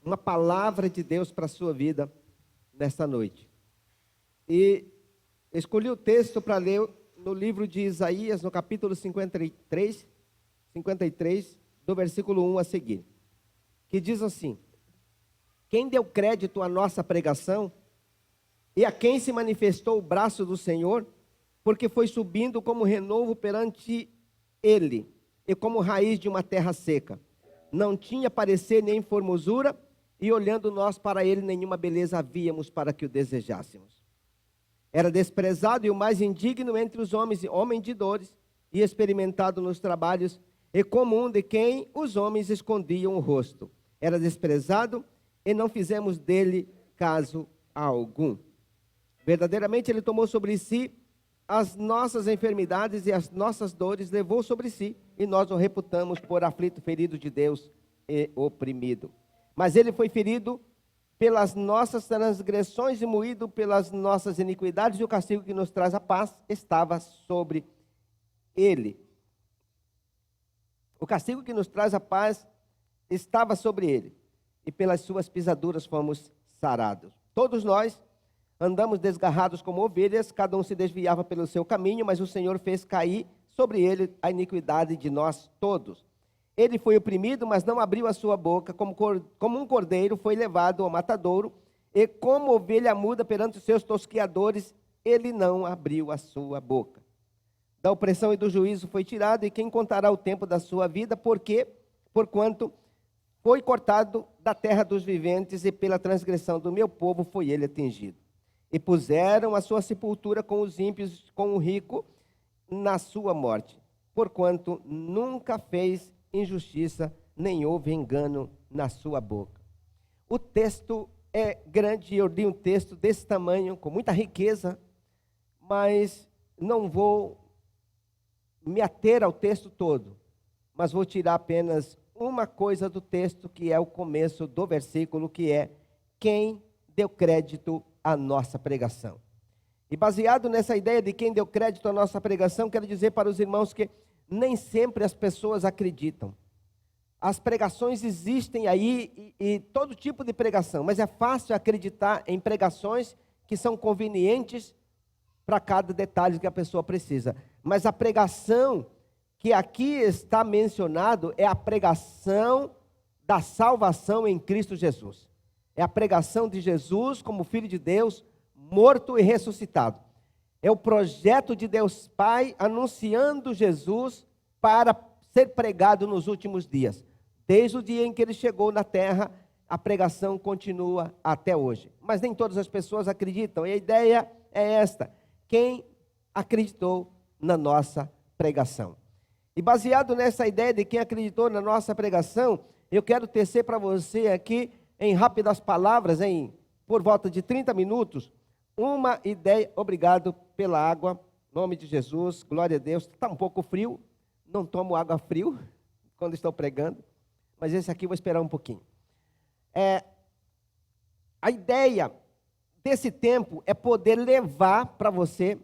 uma palavra de Deus para a sua vida nesta noite. E escolhi o texto para ler no livro de Isaías, no capítulo 53, do versículo 1 a seguir, que diz assim: quem deu crédito à nossa pregação e a quem se manifestou o braço do Senhor, porque foi subindo como renovo perante ele, e como raiz de uma terra seca. Não tinha parecer nem formosura, e olhando nós para ele, nenhuma beleza havíamos para que o desejássemos. Era desprezado e o mais indigno entre os homens, homem de dores, e experimentado nos trabalhos, e comum de quem os homens escondiam o rosto. Era desprezado, e não fizemos dele caso algum. Verdadeiramente ele tomou sobre si as nossas enfermidades e as nossas dores, levou sobre si, e nós o reputamos por aflito, ferido de Deus e oprimido. Mas ele foi ferido pelas nossas transgressões e moído pelas nossas iniquidades, e o castigo que nos traz a paz estava sobre ele. O castigo que nos traz a paz estava sobre ele, e pelas suas pisaduras fomos sarados. Todos nós andamos desgarrados como ovelhas, cada um se desviava pelo seu caminho, mas o Senhor fez cair sobre ele a iniquidade de nós todos. Ele foi oprimido, mas não abriu a sua boca, como um cordeiro foi levado ao matadouro, e como ovelha muda perante os seus tosquiadores, ele não abriu a sua boca. Da opressão e do juízo foi tirado, e quem contará o tempo da sua vida, porquanto foi cortado da terra dos viventes, e pela transgressão do meu povo foi ele atingido. E puseram a sua sepultura com os ímpios, com o rico, na sua morte, porquanto nunca fez injustiça, nem houve engano na sua boca. O texto é grande, eu li um texto desse tamanho, com muita riqueza, mas não vou me ater ao texto todo, mas vou tirar apenas uma coisa do texto, que é o começo do versículo, que é: quem deu crédito à nossa pregação. E baseado nessa ideia de quem deu crédito à nossa pregação, quero dizer para os irmãos que nem sempre as pessoas acreditam. As pregações existem aí, e todo tipo de pregação, mas é fácil acreditar em pregações que são convenientes para cada detalhe que a pessoa precisa. Mas a pregação que aqui está mencionado é a pregação da salvação em Cristo Jesus. É a pregação de Jesus como Filho de Deus, morto e ressuscitado. É o projeto de Deus Pai anunciando Jesus para ser pregado nos últimos dias. Desde o dia em que ele chegou na terra, a pregação continua até hoje. Mas nem todas as pessoas acreditam, e a ideia é esta: quem acreditou na nossa pregação? E baseado nessa ideia de quem acreditou na nossa pregação, eu quero tecer para você aqui, em rápidas palavras, por volta de 30 minutos, uma ideia. Obrigado pela água, em nome de Jesus, glória a Deus. Está um pouco frio, não tomo água frio quando estou pregando, mas esse aqui eu vou esperar um pouquinho. A ideia desse tempo é poder levar para você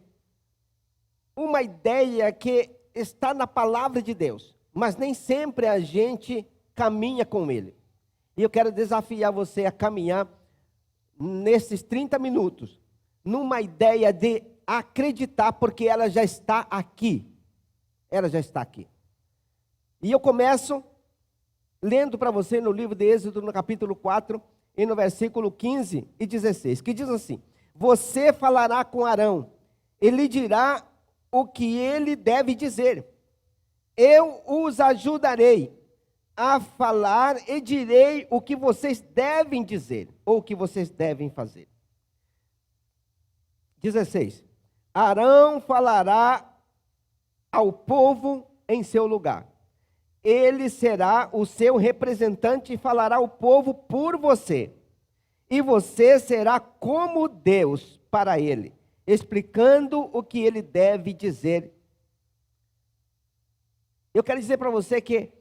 uma ideia que está na palavra de Deus, mas nem sempre a gente caminha com ele. E eu quero desafiar você a caminhar nesses 30 minutos, numa ideia de acreditar, porque ela já está aqui. Ela já está aqui. E eu começo lendo para você no livro de Êxodo, no capítulo 4, e no versículo 15 e 16, que diz assim: você falará com Arão, ele lhe dirá o que ele deve dizer. Eu os ajudarei a falar e direi o que vocês devem dizer, ou o que vocês devem fazer. 16. Arão falará ao povo em seu lugar. Ele será o seu representante e falará ao povo por você. E você será como Deus para ele, explicando o que ele deve dizer. Eu quero dizer para você que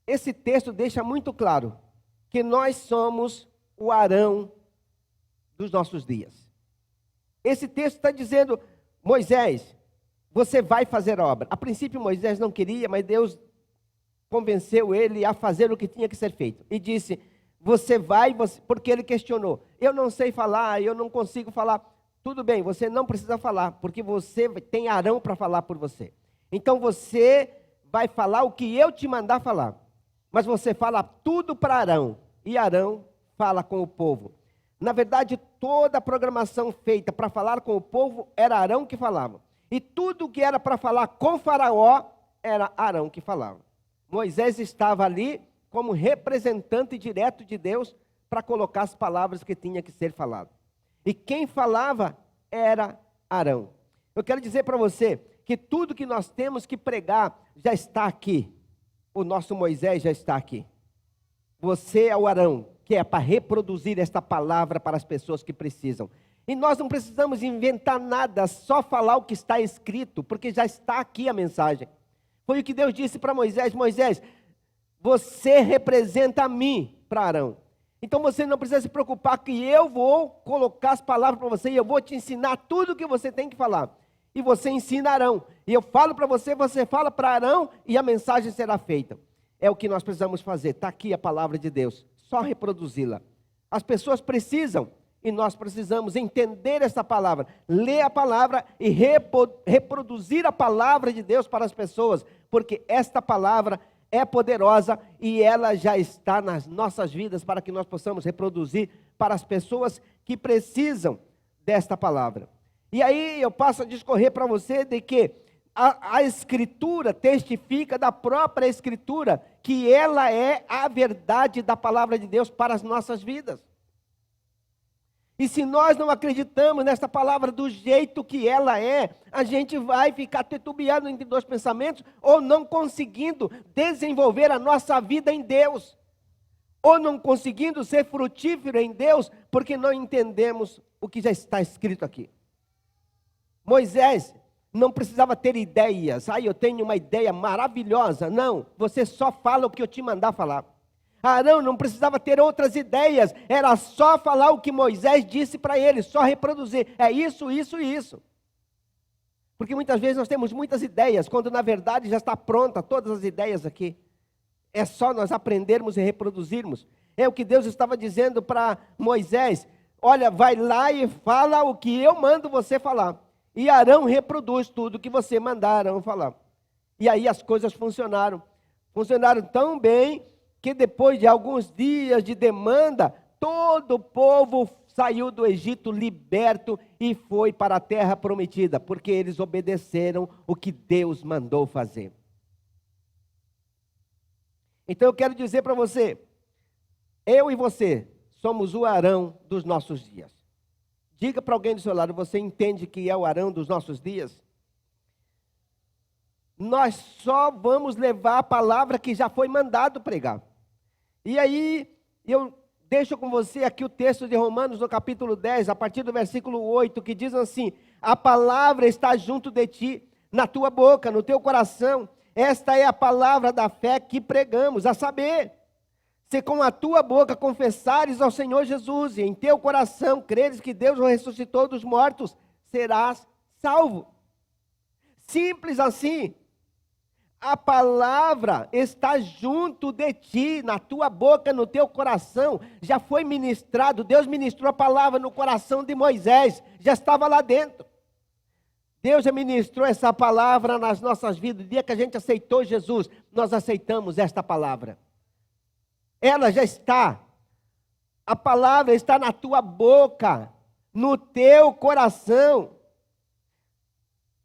esse texto deixa muito claro que nós somos o Arão dos nossos dias. Esse texto está dizendo: Moisés, você vai fazer a obra. A princípio Moisés não queria, mas Deus convenceu ele a fazer o que tinha que ser feito. E disse: você vai, porque ele questionou, eu não sei falar, eu não consigo falar. Tudo bem, você não precisa falar, porque você tem Arão para falar por você. Então você vai falar o que eu te mandar falar. Mas você fala tudo para Arão, e Arão fala com o povo. Na verdade, toda a programação feita para falar com o povo era Arão que falava. E tudo que era para falar com Faraó, era Arão que falava. Moisés estava ali como representante direto de Deus para colocar as palavras que tinha que ser falado. E quem falava era Arão. Eu quero dizer para você que tudo que nós temos que pregar já está aqui. O nosso Moisés já está aqui. Você é o Arão, que é para reproduzir esta palavra para as pessoas que precisam. E nós não precisamos inventar nada, só falar o que está escrito, porque já está aqui a mensagem. Foi o que Deus disse para Moisés: Moisés, você representa a mim para Arão. Então você não precisa se preocupar que eu vou colocar as palavras para você e eu vou te ensinar tudo o que você tem que falar. E você ensina Arão. E eu falo para você, você fala para Arão e a mensagem será feita. É o que nós precisamos fazer. Está aqui a palavra de Deus. Só reproduzi-la. As pessoas precisam e nós precisamos entender essa palavra. Ler a palavra e reproduzir a palavra de Deus para as pessoas. Porque esta palavra é poderosa e ela já está nas nossas vidas para que nós possamos reproduzir para as pessoas que precisam desta palavra. E aí eu passo a discorrer para você de que a Escritura testifica da própria Escritura que ela é a verdade da palavra de Deus para as nossas vidas. E se nós não acreditamos nesta palavra do jeito que ela é, a gente vai ficar titubeando entre dois pensamentos, ou não conseguindo desenvolver a nossa vida em Deus, ou não conseguindo ser frutífero em Deus, porque não entendemos o que já está escrito aqui. Moisés não precisava ter ideias. Eu tenho uma ideia maravilhosa. Não, você só fala o que eu te mandar falar. Arão não precisava ter outras ideias, era só falar o que Moisés disse para ele, só reproduzir. É isso, isso e isso. Porque muitas vezes nós temos muitas ideias, quando na verdade já está pronta todas as ideias aqui. É só nós aprendermos e reproduzirmos. É o que Deus estava dizendo para Moisés: olha, vai lá e fala o que eu mando você falar. E Arão reproduz tudo que você mandar Arão falar. E aí as coisas funcionaram. Funcionaram tão bem que depois de alguns dias de demanda, todo o povo saiu do Egito liberto e foi para a terra prometida, porque eles obedeceram o que Deus mandou fazer. Então eu quero dizer para você, eu e você somos o Arão dos nossos dias. Diga para alguém do seu lado, você entende que é o Arão dos nossos dias? Nós só vamos levar a palavra que já foi mandado pregar. E aí, eu deixo com você aqui o texto de Romanos, no capítulo 10, a partir do versículo 8, que diz assim: a palavra está junto de ti, na tua boca, no teu coração. Esta é a palavra da fé que pregamos, a saber, se com a tua boca confessares ao Senhor Jesus, e em teu coração creres que Deus o ressuscitou dos mortos, serás salvo. Simples assim. A palavra está junto de ti, na tua boca, no teu coração. Já foi ministrado, Deus ministrou a palavra no coração de Moisés, já estava lá dentro. Deus já ministrou essa palavra nas nossas vidas. No dia que a gente aceitou Jesus, nós aceitamos esta palavra. Ela já está. A palavra está na tua boca, no teu coração.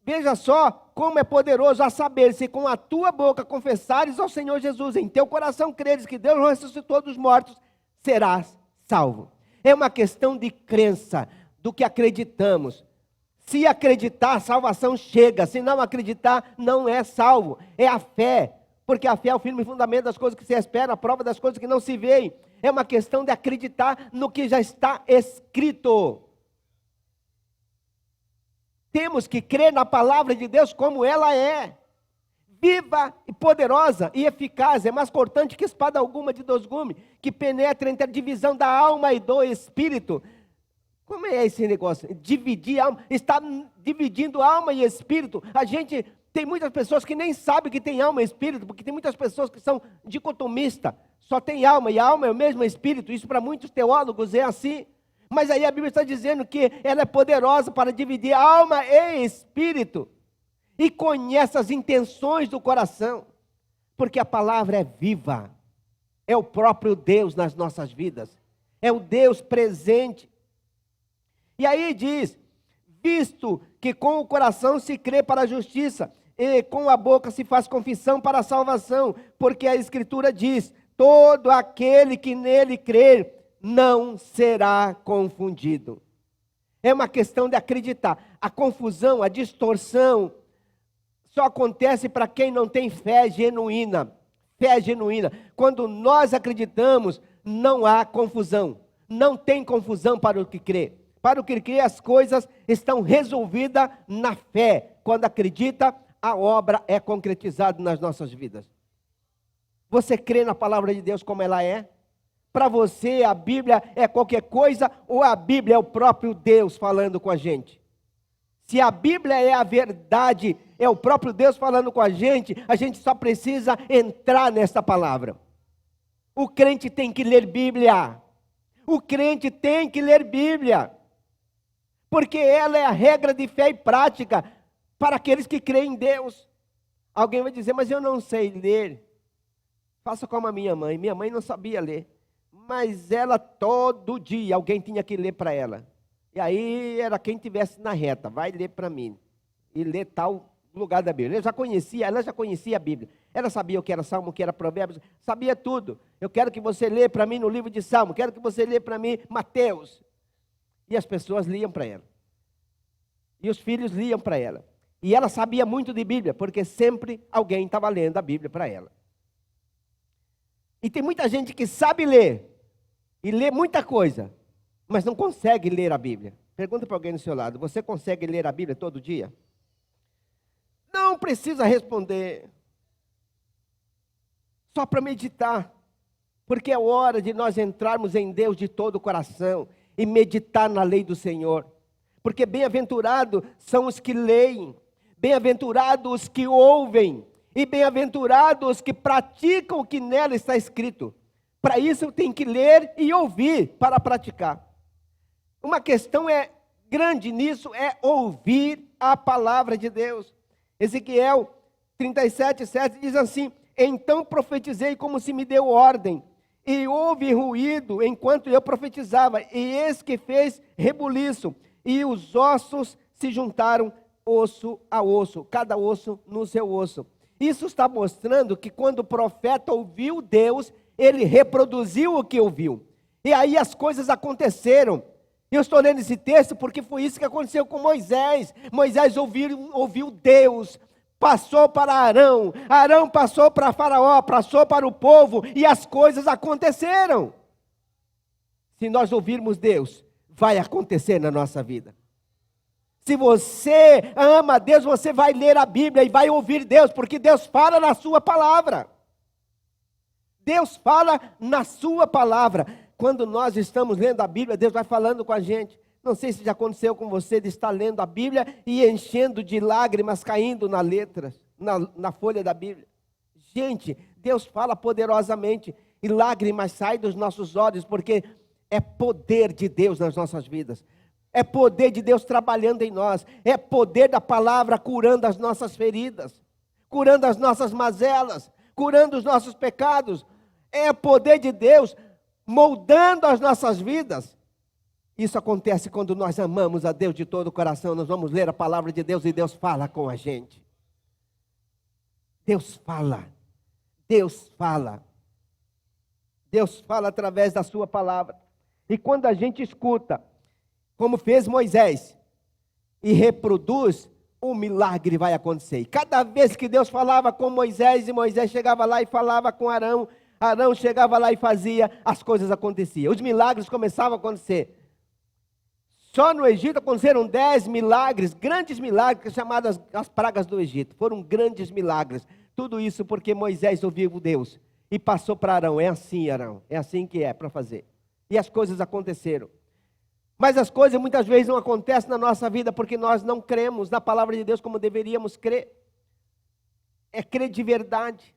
Veja só como é poderoso a saber, se com a tua boca confessares ao Senhor Jesus, em teu coração creres que Deus o ressuscitou dos mortos, serás salvo. É uma questão de crença, do que acreditamos. Se acreditar, a salvação chega. Se não acreditar, não é salvo. É a fé, porque a fé é o firme fundamento das coisas que se esperam, a prova das coisas que não se veem. É uma questão de acreditar no que já está escrito. Temos que crer na palavra de Deus como ela é. Viva e poderosa e eficaz, é mais cortante que espada alguma de dois gumes, que penetra entre a divisão da alma e do espírito. Como é esse negócio? Dividir alma, está dividindo alma e espírito. A gente tem muitas pessoas que nem sabem que tem alma e espírito, porque tem muitas pessoas que são dicotomistas. só tem alma, e a alma é o mesmo espírito. Isso para muitos teólogos é assim. Mas aí a Bíblia está dizendo que ela é poderosa para dividir alma e espírito. E conhece as intenções do coração. Porque a palavra é viva. É o próprio Deus nas nossas vidas. É o Deus presente. E aí diz, visto que com o coração se crê para a justiça, e com a boca se faz confissão para a salvação, porque a Escritura diz, todo aquele que nele crer não será confundido. É uma questão de acreditar. A confusão, a distorção, só acontece para quem não tem fé genuína. Fé genuína. Quando nós acreditamos, não há confusão. Não tem confusão para o que crê. Para o que crê, as coisas estão resolvidas na fé. Quando acredita, a obra é concretizada nas nossas vidas. Você crê na palavra de Deus como ela é? Para você, a Bíblia é qualquer coisa ou a Bíblia é o próprio Deus falando com a gente? Se a Bíblia é a verdade, é o próprio Deus falando com a gente só precisa entrar nessa palavra. O crente tem que ler Bíblia. O crente tem que ler Bíblia. Porque ela é a regra de fé e prática para aqueles que creem em Deus. Alguém vai dizer, mas eu não sei ler. Faça como a minha mãe. Minha mãe não sabia ler. Mas ela todo dia, alguém tinha que ler para ela. E aí era quem tivesse na reta, vai ler para mim. E ler tal lugar da Bíblia. Ela já conhecia a Bíblia. Ela sabia o que era Salmo, o que era Provérbios, sabia tudo. Eu quero que você lê para mim no livro de Salmo, quero que você lê para mim Mateus. E as pessoas liam para ela. E os filhos liam para ela. E ela sabia muito de Bíblia, porque sempre alguém estava lendo a Bíblia para ela. E tem muita gente que sabe ler, e lê muita coisa, mas não consegue ler a Bíblia. Pergunta para alguém do seu lado, você consegue ler a Bíblia todo dia? Não precisa responder. Só para meditar. Porque é hora de nós entrarmos em Deus de todo o coração e meditar na lei do Senhor. Porque bem-aventurados são os que leem, bem-aventurados os que ouvem, e bem-aventurados os que praticam o que nela está escrito. Para isso eu tenho que ler e ouvir para praticar. Uma questão grande nisso é ouvir a palavra de Deus. Ezequiel 37:7 diz assim, então profetizei como se me deu ordem, e houve ruído enquanto eu profetizava, e eis que fez rebuliço, e os ossos se juntaram osso a osso, cada osso no seu osso. Isso está mostrando que quando o profeta ouviu Deus, ele reproduziu o que ouviu. E aí as coisas aconteceram. Eu estou lendo esse texto porque foi isso que aconteceu com Moisés. Moisés ouviu Deus, passou para Arão, Arão passou para Faraó, passou para o povo, e as coisas aconteceram. Se nós ouvirmos Deus, vai acontecer na nossa vida. Se você ama a Deus, você vai ler a Bíblia e vai ouvir Deus, porque Deus fala na sua palavra. Deus fala na sua palavra. Quando nós estamos lendo a Bíblia, Deus vai falando com a gente. Não sei se já aconteceu com você de estar lendo a Bíblia e enchendo de lágrimas caindo na letra, na folha da Bíblia. Gente, Deus fala poderosamente e lágrimas saem dos nossos olhos, porque é poder de Deus nas nossas vidas. É poder de Deus trabalhando em nós. É poder da palavra curando as nossas feridas, curando as nossas mazelas, curando os nossos pecados. É poder de Deus moldando as nossas vidas. Isso acontece quando nós amamos a Deus de todo o coração. Nós vamos ler a palavra de Deus e Deus fala com a gente. Deus fala. Deus fala. Deus fala através da sua palavra. E quando a gente escuta, como fez Moisés, e reproduz, um milagre vai acontecer. E cada vez que Deus falava com Moisés, e Moisés chegava lá e falava com Arão, Arão chegava lá e fazia, as coisas aconteciam. Os milagres começavam a acontecer. Só no Egito aconteceram 10 milagres, grandes milagres, chamadas as pragas do Egito. Foram grandes milagres. Tudo isso porque Moisés ouviu Deus e passou para Arão. É assim, Arão, é assim que é para fazer. E as coisas aconteceram. Mas as coisas muitas vezes não acontecem na nossa vida porque nós não cremos na palavra de Deus como deveríamos crer. É crer de verdade.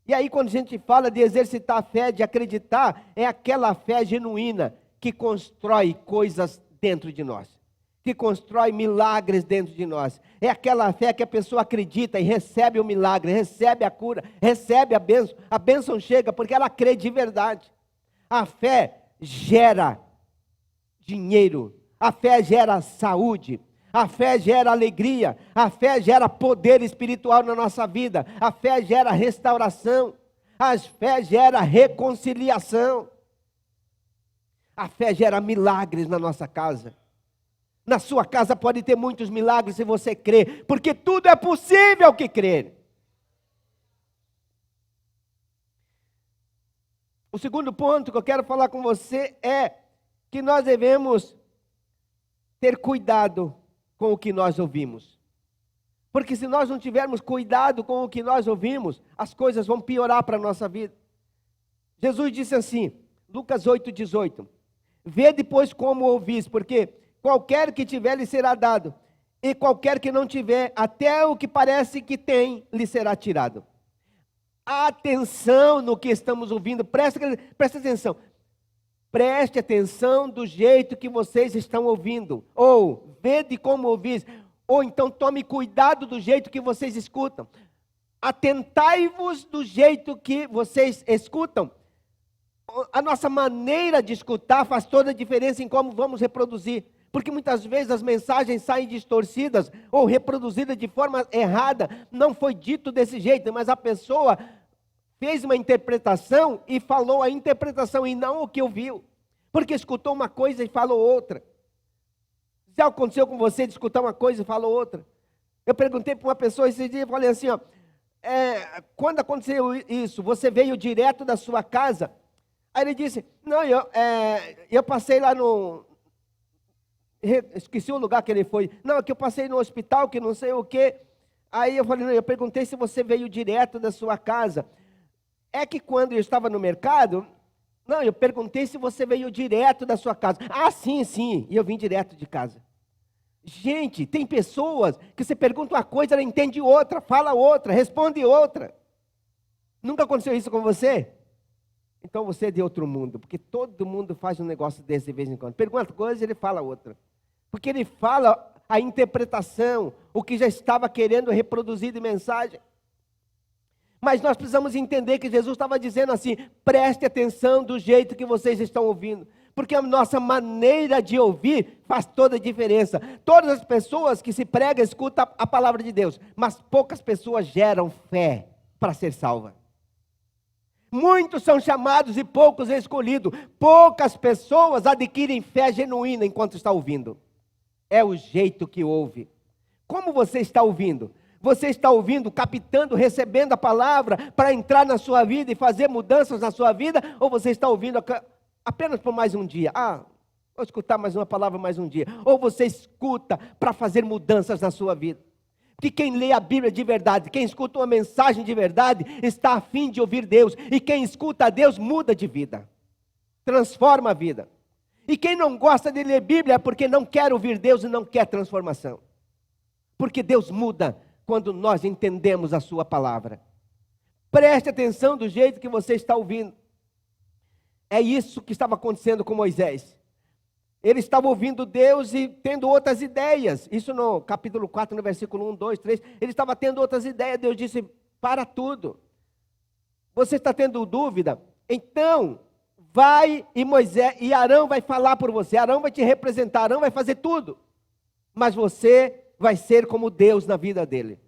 E aí, quando a gente fala de exercitar a fé, de acreditar, é aquela fé genuína que constrói coisas dentro de nós, que constrói milagres dentro de nós. É aquela fé que a pessoa acredita e recebe o milagre, recebe a cura, recebe a bênção chega porque ela crê de verdade. A fé gera dinheiro, a fé gera saúde, a fé gera alegria, a fé gera poder espiritual na nossa vida, a fé gera restauração, a fé gera reconciliação, a fé gera milagres na nossa casa. Na sua casa pode ter muitos milagres se você crer, porque tudo é possível que crer. O segundo ponto que eu quero falar com você é que nós devemos ter cuidado com o que nós ouvimos. Porque se nós não tivermos cuidado com o que nós ouvimos, as coisas vão piorar para a nossa vida. Jesus disse assim, Lucas 8:18, vede pois como ouvis, porque qualquer que tiver lhe será dado, e qualquer que não tiver, até o que parece que tem, lhe será tirado. Atenção no que estamos ouvindo, preste atenção. Preste atenção do jeito que vocês estão ouvindo. Ou, vede como ouvis. Ou então tome cuidado do jeito que vocês escutam. Atentai-vos do jeito que vocês escutam. A nossa maneira de escutar faz toda a diferença em como vamos reproduzir. Porque muitas vezes as mensagens saem distorcidas ou reproduzidas de forma errada. Não foi dito desse jeito, mas a pessoa fez uma interpretação e falou a interpretação e não o que ouviu. Porque escutou uma coisa e falou outra. Já aconteceu com você de escutar uma coisa e falou outra? Eu perguntei para uma pessoa esse dia, falei assim, ó, quando aconteceu isso, você veio direto da sua casa? Aí ele disse, não, eu passei lá no... Esqueci o lugar que ele foi. Não, que eu passei no hospital, que não sei o quê. Aí eu falei, não, eu perguntei se você veio direto da sua casa. É que quando eu estava no mercado, não, eu perguntei se você veio direto da sua casa. Ah, sim, sim, e eu vim direto de casa. Gente, tem pessoas que você pergunta uma coisa, ela entende outra, fala outra, responde outra. Nunca aconteceu isso com você? Então você é de outro mundo, porque todo mundo faz um negócio desse de vez em quando. Pergunta coisa, ele fala outra. Porque ele fala a interpretação, o que já estava querendo reproduzir de mensagem. Mas nós precisamos entender que Jesus estava dizendo assim, preste atenção do jeito que vocês estão ouvindo. Porque a nossa maneira de ouvir faz toda a diferença. Todas as pessoas que se pregam, escutam a palavra de Deus. Mas poucas pessoas geram fé para ser salva. Muitos são chamados e poucos escolhidos. Poucas pessoas adquirem fé genuína enquanto está ouvindo. É o jeito que ouve. Como você está ouvindo? Você está ouvindo, captando, recebendo a palavra para entrar na sua vida e fazer mudanças na sua vida? Ou você está ouvindo apenas por mais um dia? Vou escutar mais uma palavra mais um dia. Ou você escuta para fazer mudanças na sua vida? Porque quem lê a Bíblia de verdade, quem escuta uma mensagem de verdade, está a fim de ouvir Deus. E quem escuta a Deus muda de vida, transforma a vida. E quem não gosta de ler Bíblia é porque não quer ouvir Deus e não quer transformação. Porque Deus muda quando nós entendemos a sua palavra. Preste atenção do jeito que você está ouvindo. É isso que estava acontecendo com Moisés. Ele estava ouvindo Deus e tendo outras ideias. Isso no capítulo 4, no versículo 1, 2, 3. Ele estava tendo outras ideias. Deus disse, para tudo. Você está tendo dúvida? Então, vai e Moisés e Arão vai falar por você. Arão vai te representar. Arão vai fazer tudo. Mas você vai ser como Deus na vida dele.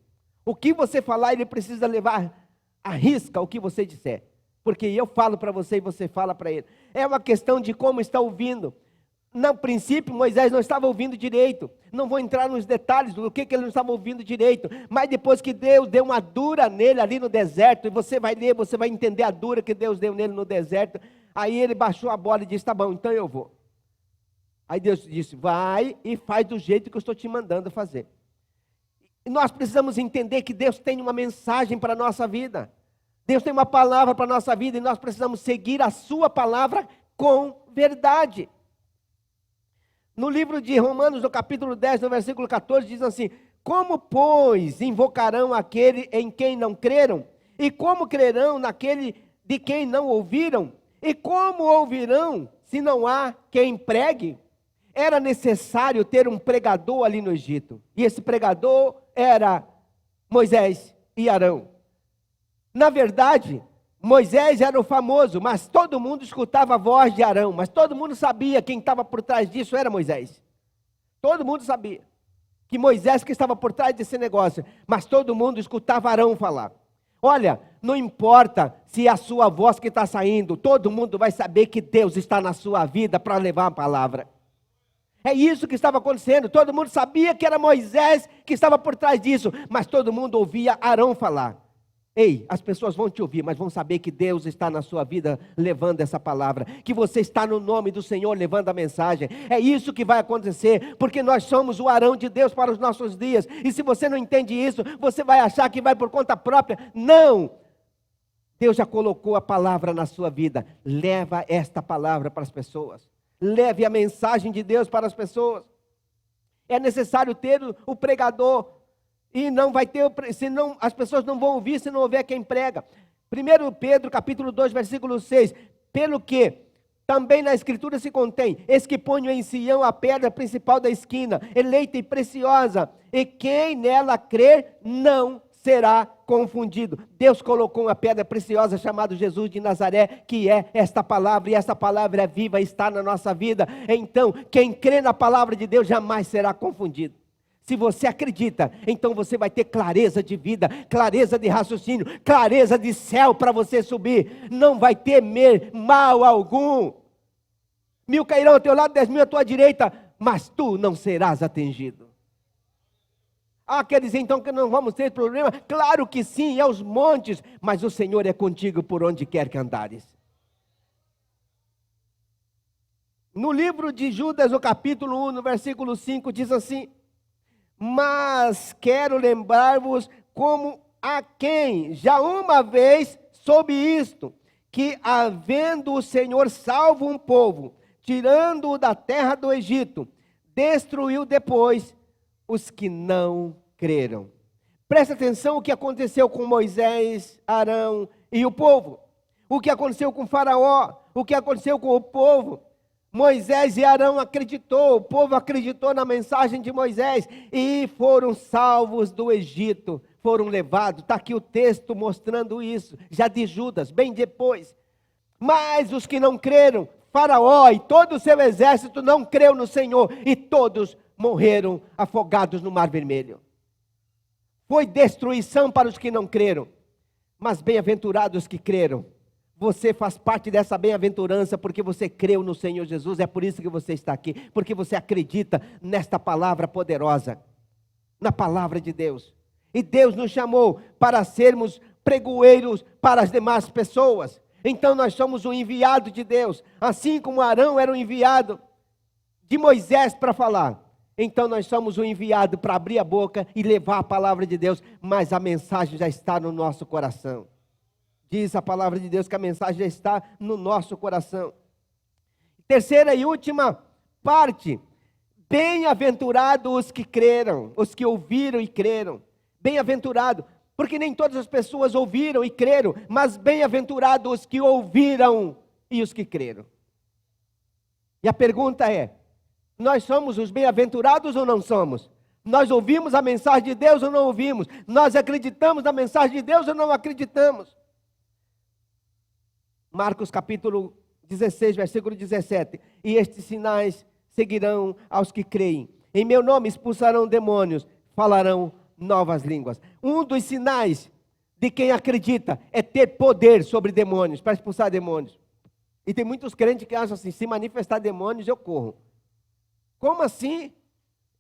O que você falar, ele precisa levar à risca o que você disser. Porque eu falo para você e você fala para ele. É uma questão de como está ouvindo. No princípio, Moisés não estava ouvindo direito. Não vou entrar nos detalhes do que ele não estava ouvindo direito. Mas depois que Deus deu uma dura nele ali no deserto, e você vai ler, você vai entender a dura que Deus deu nele no deserto. Aí ele baixou a bola e disse, tá bom, então eu vou. Aí Deus disse, vai e faz do jeito que eu estou te mandando fazer. E nós precisamos entender que Deus tem uma mensagem para a nossa vida. Deus tem uma palavra para a nossa vida e nós precisamos seguir a sua palavra com verdade. No livro de Romanos, no capítulo 10, no versículo 14, diz assim, como, pois, invocarão aquele em quem não creram? E como crerão naquele de quem não ouviram? E como ouvirão se não há quem pregue? Era necessário ter um pregador ali no Egito. E esse pregador era Moisés e Arão. Na verdade, Moisés era o famoso, mas todo mundo escutava a voz de Arão. Mas todo mundo sabia quem estava por trás disso era Moisés. Todo mundo sabia que Moisés que estava por trás desse negócio. Mas todo mundo escutava Arão falar. Olha, não importa se é a sua voz que está saindo, todo mundo vai saber que Deus está na sua vida para levar a palavra. É isso que estava acontecendo, todo mundo sabia que era Moisés que estava por trás disso, mas todo mundo ouvia Arão falar. Ei, as pessoas vão te ouvir, mas vão saber que Deus está na sua vida levando essa palavra, que você está no nome do Senhor levando a mensagem. É isso que vai acontecer, porque nós somos o Arão de Deus para os nossos dias. E se você não entende isso, você vai achar que vai por conta própria. Não! Deus já colocou a palavra na sua vida. Leva esta palavra para as pessoas. Leve a mensagem de Deus para as pessoas. É necessário ter o pregador. E não vai ter, senão as pessoas não vão ouvir se não houver quem prega. 1 Pedro capítulo 2, versículo 6. Pelo que também na escritura se contém: eis que ponho em Sião a pedra principal da esquina, eleita e preciosa, e quem nela crer não será confundido. Deus colocou uma pedra preciosa chamada Jesus de Nazaré, que é esta palavra, e essa palavra é viva, está na nossa vida. Então, quem crê na palavra de Deus jamais será confundido. Se você acredita, então você vai ter clareza de vida, clareza de raciocínio, clareza de céu para você subir. Não vai temer mal algum. 1000 cairão ao teu lado, 10.000 à tua direita, mas tu não serás atingido. Ah, quer dizer então que não vamos ter problema? Claro que sim, é os montes, mas o Senhor é contigo por onde quer que andares. No livro de Judas, no capítulo 1, no versículo 5, diz assim: mas quero lembrar-vos como a quem já uma vez soube isto, que havendo o Senhor salvo um povo, tirando-o da terra do Egito, destruiu depois os que não creram. Presta atenção o que aconteceu com Moisés, Arão e o povo. O que aconteceu com Faraó, o que aconteceu com o povo. Moisés e Arão acreditou, o povo acreditou na mensagem de Moisés e foram salvos do Egito, foram levados. Está aqui o texto mostrando isso, já de Judas, bem depois. Mas os que não creram, Faraó e todo o seu exército não creu no Senhor e todos morreram afogados no Mar Vermelho. Foi destruição para os que não creram, mas bem-aventurados que creram. Você faz parte dessa bem-aventurança porque você creu no Senhor Jesus. É por isso que você está aqui, porque você acredita nesta palavra poderosa, na palavra de Deus. E Deus nos chamou para sermos pregoeiros para as demais pessoas. Então nós somos o enviado de Deus, assim como Arão era o enviado de Moisés para falar. Então nós somos o enviado para abrir a boca e levar a palavra de Deus, mas a mensagem já está no nosso coração. Diz a palavra de Deus que a mensagem já está no nosso coração. Terceira e última parte. Bem-aventurados os que creram, os que ouviram e creram. Bem-aventurado, porque nem todas as pessoas ouviram e creram, mas bem-aventurados os que ouviram e os que creram. E a pergunta é: nós somos os bem-aventurados ou não somos? Nós ouvimos a mensagem de Deus ou não ouvimos? Nós acreditamos na mensagem de Deus ou não acreditamos? Marcos capítulo 16, versículo 17. E estes sinais seguirão aos que creem. Em meu nome expulsarão demônios, falarão novas línguas. Um dos sinais de quem acredita é ter poder sobre demônios, para expulsar demônios. E tem muitos crentes que acham assim: se manifestar demônios eu corro. Como assim?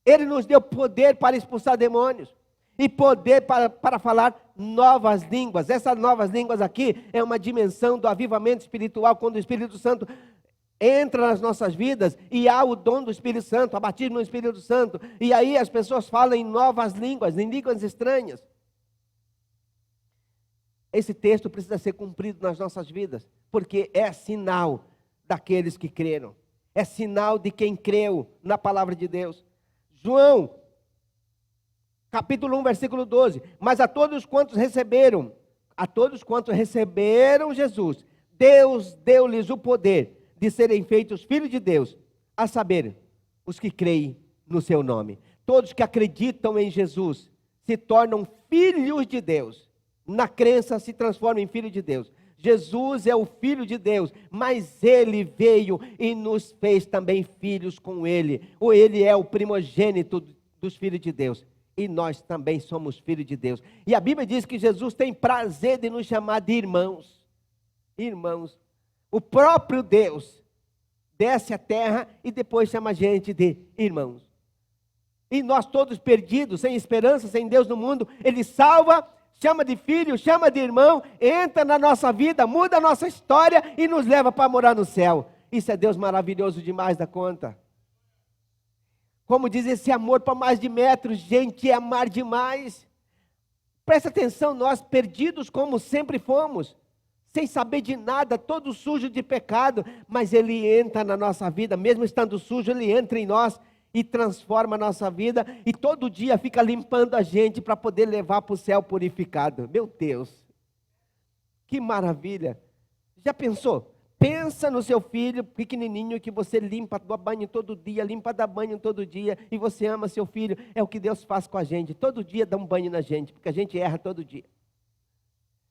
Ele nos deu poder para expulsar demônios. E poder para falar novas línguas. Essas novas línguas aqui é uma dimensão do avivamento espiritual, quando o Espírito Santo entra nas nossas vidas e há o dom do Espírito Santo, a batismo no Espírito Santo. E aí as pessoas falam em novas línguas, em línguas estranhas. Esse texto precisa ser cumprido nas nossas vidas, porque é sinal daqueles que creram. É sinal de quem creu na palavra de Deus. João capítulo 1, versículo 12. Mas a todos quantos receberam, A todos quantos receberam Jesus, Deus deu-lhes o poder de serem feitos filhos de Deus, a saber, os que creem no seu nome. Todos que acreditam em Jesus se tornam filhos de Deus. Na crença se transformam em filhos de Deus. Jesus é o Filho de Deus, mas Ele veio e nos fez também filhos com Ele. Ou Ele é o primogênito dos filhos de Deus. E nós também somos filhos de Deus. E a Bíblia diz que Jesus tem prazer de nos chamar de irmãos. Irmãos. O próprio Deus desce à terra e depois chama a gente de irmãos. E nós todos perdidos, sem esperança, sem Deus no mundo, Ele salva, chama de filho, chama de irmão, entra na nossa vida, muda a nossa história e nos leva para morar no céu. Isso é Deus maravilhoso demais da conta. Como diz esse amor para mais de metros, gente, é amar demais. Presta atenção, nós perdidos como sempre fomos, sem saber de nada, todo sujo de pecado, mas Ele entra na nossa vida, mesmo estando sujo, Ele entra em nós e transforma a nossa vida, e todo dia fica limpando a gente para poder levar para o céu purificado. Meu Deus, que maravilha! Já pensou? Pensa no seu filho pequenininho que você limpa, dá banho todo dia, limpa, dá banho todo dia, e você ama seu filho. É o que Deus faz com a gente, todo dia dá um banho na gente, porque a gente erra todo dia.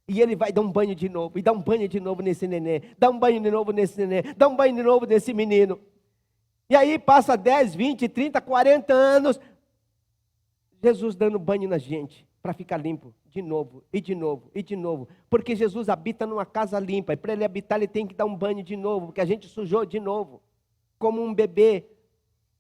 E Ele vai dar um banho de novo, e dá um banho de novo nesse neném, dá um banho de novo nesse neném, dá um banho de novo nesse menino. E aí passa 10, 20, 30, 40 anos, Jesus dando banho na gente, para ficar limpo, de novo, e de novo, e de novo. Porque Jesus habita numa casa limpa, e para Ele habitar Ele tem que dar um banho de novo, porque a gente sujou de novo. Como um bebê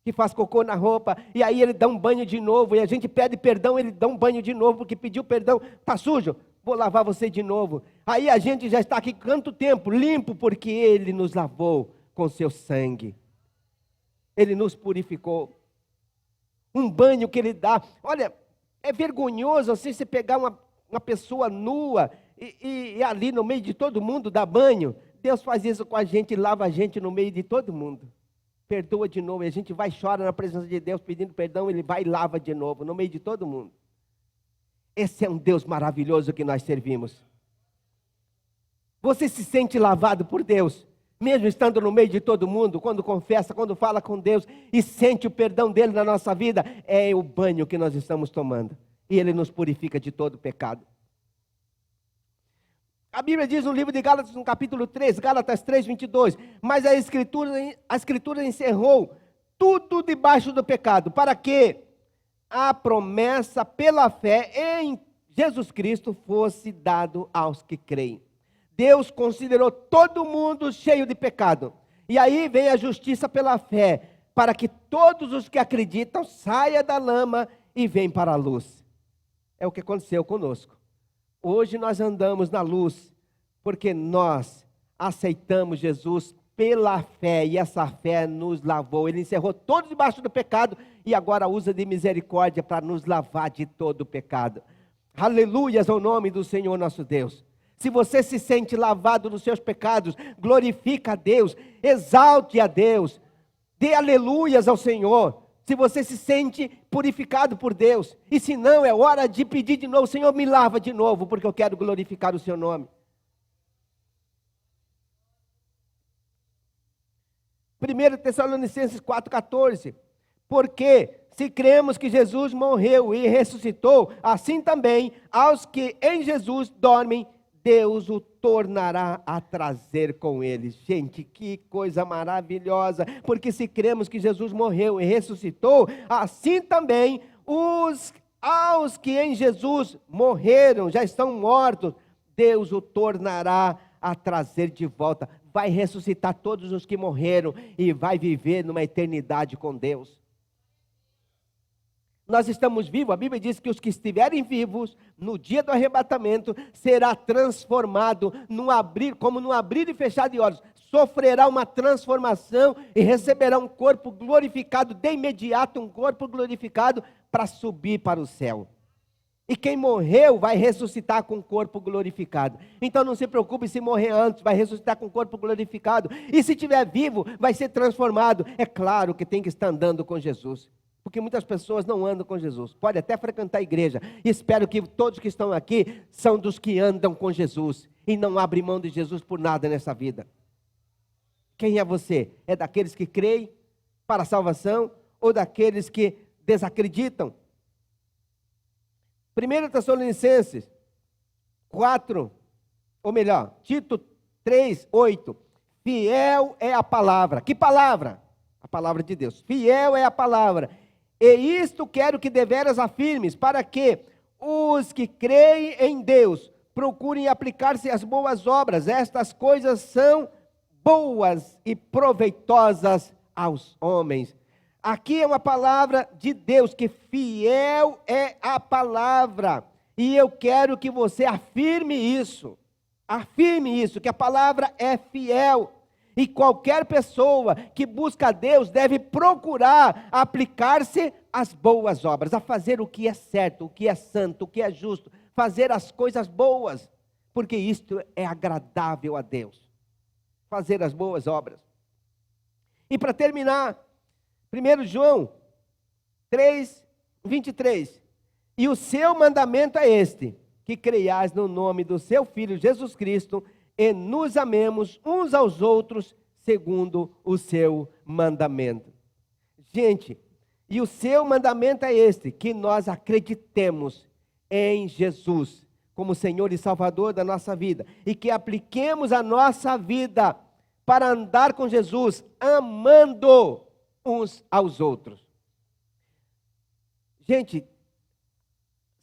que faz cocô na roupa, e aí Ele dá um banho de novo, e a gente pede perdão, Ele dá um banho de novo, porque pediu perdão, está sujo, vou lavar você de novo. Aí a gente já está aqui quanto tempo? Limpo, porque Ele nos lavou com seu sangue. Ele nos purificou. Um banho que Ele dá. Olha, é vergonhoso assim você pegar uma pessoa nua e ali no meio de todo mundo dar banho. Deus faz isso com a gente, lava a gente no meio de todo mundo. Perdoa de novo, e a gente vai e chora na presença de Deus pedindo perdão, Ele vai e lava de novo, no meio de todo mundo. Esse é um Deus maravilhoso que nós servimos. Você se sente lavado por Deus, mesmo estando no meio de todo mundo, quando confessa, quando fala com Deus e sente o perdão dEle na nossa vida, é o banho que nós estamos tomando. E Ele nos purifica de todo pecado. A Bíblia diz no livro de Gálatas, no capítulo 3, Gálatas 3, 22, mas a Escritura encerrou tudo debaixo do pecado, para que a promessa pela fé em Jesus Cristo fosse dado aos que creem. Deus considerou todo mundo cheio de pecado. E aí vem a justiça pela fé, para que todos os que acreditam saiam da lama e venham para a luz. É o que aconteceu conosco. Hoje nós andamos na luz, porque nós aceitamos Jesus pela fé, e essa fé nos lavou. Ele encerrou todo debaixo do pecado, e agora usa de misericórdia para nos lavar de todo o pecado. Aleluias ao nome do Senhor nosso Deus. Se você se sente lavado dos seus pecados, glorifica a Deus, exalte a Deus, dê aleluias ao Senhor. Se você se sente purificado por Deus, e se não, é hora de pedir de novo: Senhor, me lava de novo, porque eu quero glorificar o seu nome. 1 Tessalonicenses 4,14, porque se cremos que Jesus morreu e ressuscitou, assim também aos que em Jesus dormem, Deus o tornará a trazer com eles. Gente, que coisa maravilhosa, porque se cremos que Jesus morreu e ressuscitou, assim também aos que em Jesus morreram, já estão mortos, Deus o tornará a trazer de volta. Vai ressuscitar todos os que morreram e vai viver numa eternidade com Deus. Nós estamos vivos, a Bíblia diz que os que estiverem vivos, no dia do arrebatamento, será transformado, como num abrir e fechar de olhos, sofrerá uma transformação e receberá um corpo glorificado, de imediato um corpo glorificado, para subir para o céu. E quem morreu vai ressuscitar com o corpo glorificado. Então não se preocupe se morrer antes, vai ressuscitar com o corpo glorificado. E se estiver vivo, vai ser transformado. É claro que tem que estar andando com Jesus, Porque muitas pessoas não andam com Jesus. Pode até frequentar a igreja. E espero que todos que estão aqui são dos que andam com Jesus. E não abrem mão de Jesus por nada nessa vida. Quem é você? É daqueles que creem para a salvação ou daqueles que desacreditam? 1 Tessalonicenses 4, ou melhor, Tito 3, 8. Fiel é a palavra. Que palavra? A palavra de Deus. Fiel é a palavra. E isto quero que deveras afirmes, para que os que creem em Deus procurem aplicar-se às boas obras. Estas coisas são boas e proveitosas aos homens. Aqui é uma palavra de Deus, que fiel é a palavra. E eu quero que você afirme isso. Afirme isso, que a palavra é fiel. E qualquer pessoa que busca a Deus deve procurar aplicar-se às boas obras, a fazer o que é certo, o que é santo, o que é justo, fazer as coisas boas, porque isto é agradável a Deus, fazer as boas obras. E para terminar, 1 João 3, 23, e o seu mandamento é este, que creiais no nome do seu Filho Jesus Cristo, e nos amemos uns aos outros, segundo o seu mandamento. Gente, e o seu mandamento é este, que nós acreditemos em Jesus, como Senhor e Salvador da nossa vida, e que apliquemos a nossa vida para andar com Jesus, amando uns aos outros. Gente,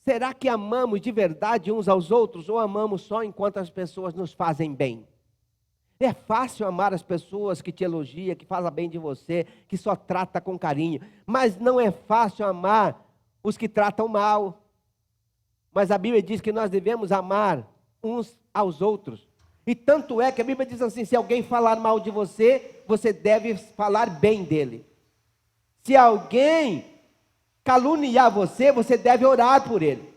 será que amamos de verdade uns aos outros ou amamos só enquanto as pessoas nos fazem bem? É fácil amar as pessoas que te elogiam, que falam bem de você, que só trata com carinho, mas não é fácil amar os que tratam mal. Mas a Bíblia diz que nós devemos amar uns aos outros. E tanto é que a Bíblia diz assim, se alguém falar mal de você, você deve falar bem dele. Se alguém caluniar você, você deve orar por ele.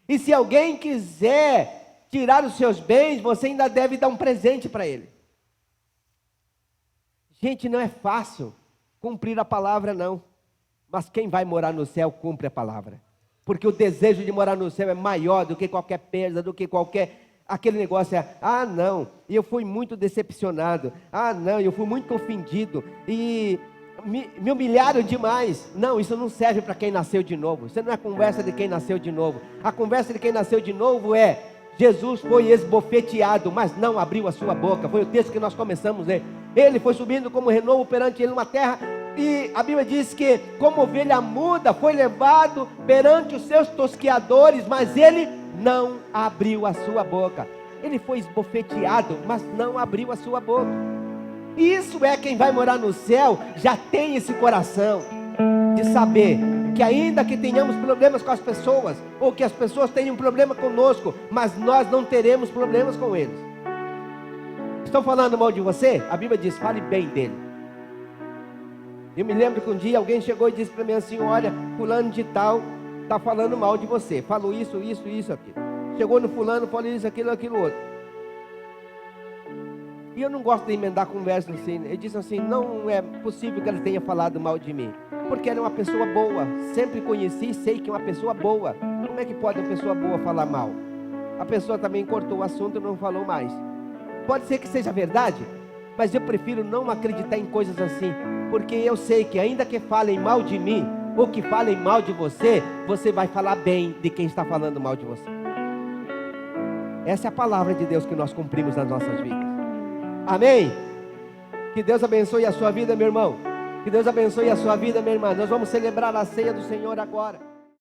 E se alguém quiser tirar os seus bens, você ainda deve dar um presente para ele. Gente, não é fácil cumprir a palavra, não. Mas quem vai morar no céu, cumpre a palavra. Porque o desejo de morar no céu é maior do que qualquer perda, do que qualquer... Aquele negócio é, não, eu fui muito decepcionado. Não, eu fui muito ofendido. E... Me humilharam demais. Não, isso não serve para quem nasceu de novo. Isso não é a conversa de quem nasceu de novo. A conversa de quem nasceu de novo é: Jesus foi esbofeteado, mas não abriu a sua boca. Foi o texto que nós começamos a ler. Ele foi subindo como renovo perante ele numa terra, e a Bíblia diz que como ovelha muda foi levado perante os seus tosqueadores, mas ele não abriu a sua boca. Ele foi esbofeteado, mas não abriu a sua boca. Isso é quem vai morar no céu, já tem esse coração de saber que ainda que tenhamos problemas com as pessoas, ou que as pessoas tenham problema conosco, mas nós não teremos problemas com eles. Estão falando mal de você? A Bíblia diz, fale bem dele. Eu me lembro que um dia alguém chegou e disse para mim assim, olha, fulano de tal está falando mal de você, falou isso, aquilo. Chegou no fulano, falou isso, aquilo outro. E eu não gosto de emendar conversa assim. Ele disse assim, não é possível que ele tenha falado mal de mim, porque ele é uma pessoa boa. Sempre conheci e sei que é uma pessoa boa. Como é que pode uma pessoa boa falar mal? A pessoa também cortou o assunto e não falou mais. Pode ser que seja verdade, mas eu prefiro não acreditar em coisas assim, porque eu sei que ainda que falem mal de mim, ou que falem mal de você, você vai falar bem de quem está falando mal de você. Essa é a palavra de Deus que nós cumprimos nas nossas vidas. Amém? Que Deus abençoe a sua vida, meu irmão. Que Deus abençoe a sua vida, minha irmã. Nós vamos celebrar a ceia do Senhor agora.